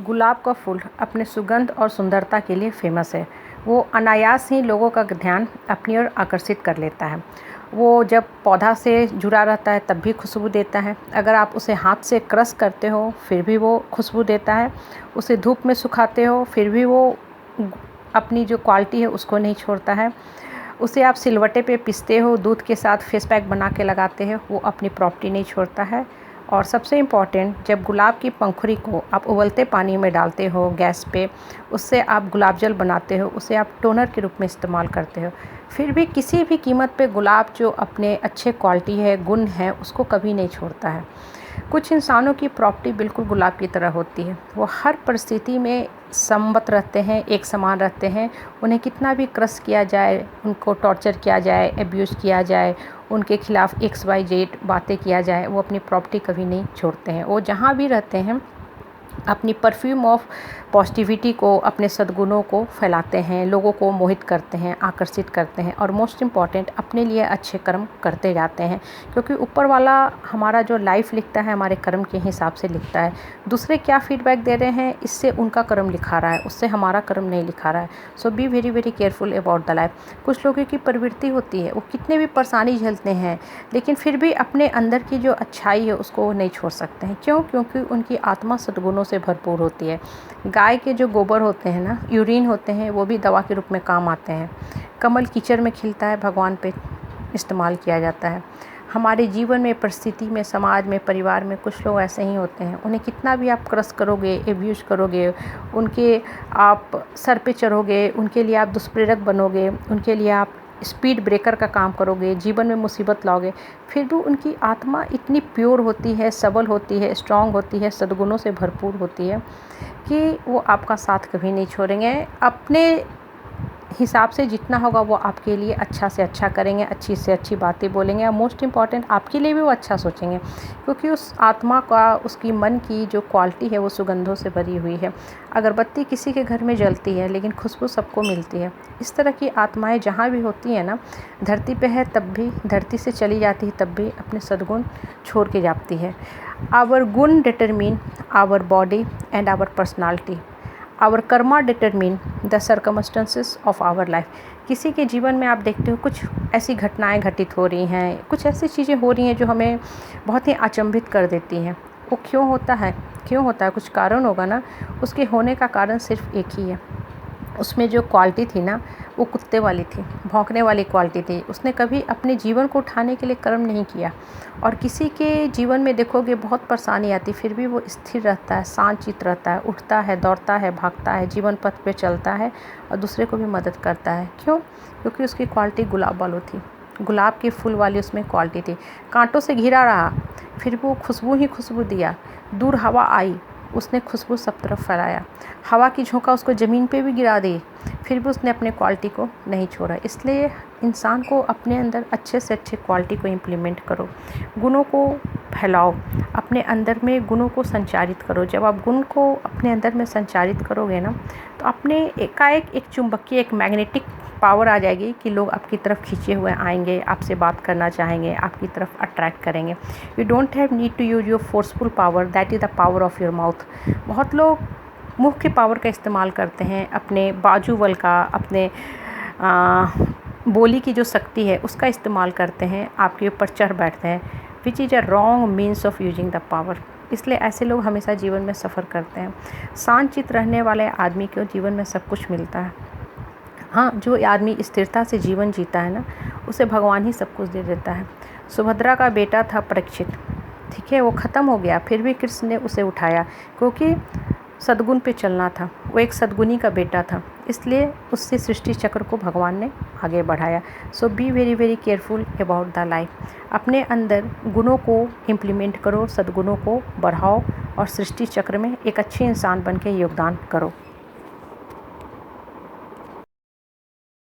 गुलाब का फूल अपने सुगंध और सुंदरता के लिए फेमस है। वो अनायास ही लोगों का ध्यान अपनी ओर आकर्षित कर लेता है। वो जब पौधा से जुड़ा रहता है तब भी खुशबू देता है। अगर आप उसे हाथ से क्रश करते हो फिर भी वो खुशबू देता है। उसे धूप में सुखाते हो फिर भी वो अपनी जो क्वालिटी है उसको नहीं छोड़ता है। उसे आप सिलवट्टे पे पीसते हो, दूध के साथ फेस पैक बना के लगाते हो, वो अपनी प्रॉपर्टी नहीं छोड़ता है। और सबसे इम्पॉर्टेंट, जब गुलाब की पंखुड़ी को आप उबलते पानी में डालते हो गैस पे, उससे आप गुलाब जल बनाते हो, उसे आप टोनर के रूप में इस्तेमाल करते हो। फिर भी किसी भी कीमत पे गुलाब जो अपने अच्छे क्वालिटी है, गुण है, उसको कभी नहीं छोड़ता है। कुछ इंसानों की प्रॉपर्टी बिल्कुल गुलाब की तरह होती है। वो हर परिस्थिति में संबत रहते हैं, एक समान रहते हैं। उन्हें कितना भी क्रश किया जाए, उनको टॉर्चर किया जाए, एब्यूज़ किया जाए, उनके खिलाफ XYZ बातें किया जाए, वो अपनी प्रॉपर्टी कभी नहीं छोड़ते हैं। वो जहाँ भी रहते हैं अपनी परफ्यूम ऑफ पॉजिटिविटी को, अपने सद्गुणों को फैलाते हैं, लोगों को मोहित करते हैं, आकर्षित करते हैं और मोस्ट इम्पॉर्टेंट अपने लिए अच्छे कर्म करते जाते हैं। क्योंकि ऊपर वाला हमारा जो लाइफ लिखता है हमारे कर्म के हिसाब से लिखता है। दूसरे क्या फीडबैक दे रहे हैं इससे उनका कर्म लिखा रहा है, उससे हमारा कर्म नहीं लिखा रहा है। So be very very careful about the life. कुछ लोगों की प्रवृत्ति होती है, वो कितने भी परेशानी झेलते हैं लेकिन फिर भी अपने अंदर की जो अच्छाई है उसको वो नहीं छोड़ सकते हैं। क्यों? क्योंकि उनकी आत्मा सद्गुणों से भरपूर होती है। गाय के जो गोबर होते हैं ना, यूरिन होते हैं, वो भी दवा के रूप में काम आते हैं। कमल कीचड़ में खिलता है, भगवान पे इस्तेमाल किया जाता है। हमारे जीवन में, परिस्थिति में, समाज में, परिवार में कुछ लोग ऐसे ही होते हैं। उन्हें कितना भी आप क्रश करोगे, एब्यूज़ करोगे, उनके आप सर पे चढ़ोगे, उनके लिए आप दुष्प्रेरक बनोगे, उनके लिए आप स्पीड ब्रेकर का काम करोगे, जीवन में मुसीबत लाओगे, फिर भी उनकी आत्मा इतनी प्योर होती है, सबल होती है, स्ट्रांग होती है, सद्गुणों से भरपूर होती है कि वो आपका साथ कभी नहीं छोड़ेंगे। अपने हिसाब से जितना होगा वो आपके लिए अच्छा से अच्छा करेंगे, अच्छी से अच्छी बातें बोलेंगे और मोस्ट इम्पॉर्टेंट आपके लिए भी वो अच्छा सोचेंगे। क्योंकि उस आत्मा का, उसकी मन की जो क्वालिटी है वो सुगंधों से भरी हुई है। अगरबत्ती किसी के घर में जलती है लेकिन खुशबू सबको मिलती है। इस तरह की आत्माएं जहाँ भी होती हैं ना, धरती पे है तब भी, धरती से चली जाती है तब भी अपने सद्गुण छोड़ के जाती है। Our guna determine our body and our personality. Our karma determine the circumstances of our life. किसी के जीवन में आप देखते हो कुछ ऐसी घटनाएं घटित हो रही हैं, कुछ ऐसी चीज़ें हो रही हैं जो हमें बहुत ही अचंभित कर देती हैं। वो क्यों होता है? क्यों होता है? कुछ कारण होगा ना। उसके होने का कारण सिर्फ एक ही है। उसमें जो क्वालिटी थी ना, वो कुत्ते वाली थी, भौंकने वाली क्वालिटी थी। उसने कभी अपने जीवन को उठाने के लिए कर्म नहीं किया। और किसी के जीवन में देखोगे बहुत परेशानी आती, फिर भी वो स्थिर रहता है, शांतचित्त रहता है, उठता है, दौड़ता है, भागता है, जीवन पथ पे चलता है और दूसरे को भी मदद करता है। क्यों? क्योंकि उसकी क्वालिटी गुलाब वाली थी, गुलाब के फूल वाली उसमें क्वालिटी थी। कांटों से घिरा रहा फिर भी वो खुशबू ही खुशबू दिया। दूर हवा आई, उसने खुशबू सब तरफ फैलाया। हवा की झोंका उसको ज़मीन पे भी गिरा दी, फिर भी उसने अपने क्वालिटी को नहीं छोड़ा। इसलिए इंसान को अपने अंदर अच्छे से अच्छे क्वालिटी को इम्प्लीमेंट करो, गुणों को फैलाओ, अपने अंदर में गुणों को संचारित करो। जब आप गुण को अपने अंदर में संचारित करोगे ना, तो अपने एकाएक एक चुंबकीय, एक मैग्नेटिक पावर आ जाएगी कि लोग आपकी तरफ खींचे हुए आएंगे, आपसे बात करना चाहेंगे, आपकी तरफ अट्रैक्ट करेंगे। You don't have need to use your forceful power, that is the power of your mouth. बहुत लोग मुँह के पावर का इस्तेमाल करते हैं, अपने बाजू बल का, अपने बोली की जो शक्ति है उसका इस्तेमाल करते हैं, आपके ऊपर चढ़ बैठते हैं, which is a wrong means of using the power. इसलिए ऐसे लोग हमेशा जीवन में सफ़र करते हैं। शांतचित्त रहने वाले आदमी को जीवन में सब कुछ मिलता है। हाँ, जो आदमी स्थिरता से जीवन जीता है ना, उसे भगवान ही सब कुछ दे देता है। सुभद्रा का बेटा था परीक्षित, ठीक है, वो ख़त्म हो गया, फिर भी कृष्ण ने उसे उठाया क्योंकि सद्गुण पे चलना था। वो एक सद्गुणी का बेटा था, इसलिए उससे सृष्टि चक्र को भगवान ने आगे बढ़ाया। So be very very careful about the life. अपने अंदर गुणों को इम्प्लीमेंट करो, सद्गुणों को बढ़ाओ और सृष्टि चक्र में एक अच्छे इंसान बन के योगदान करो।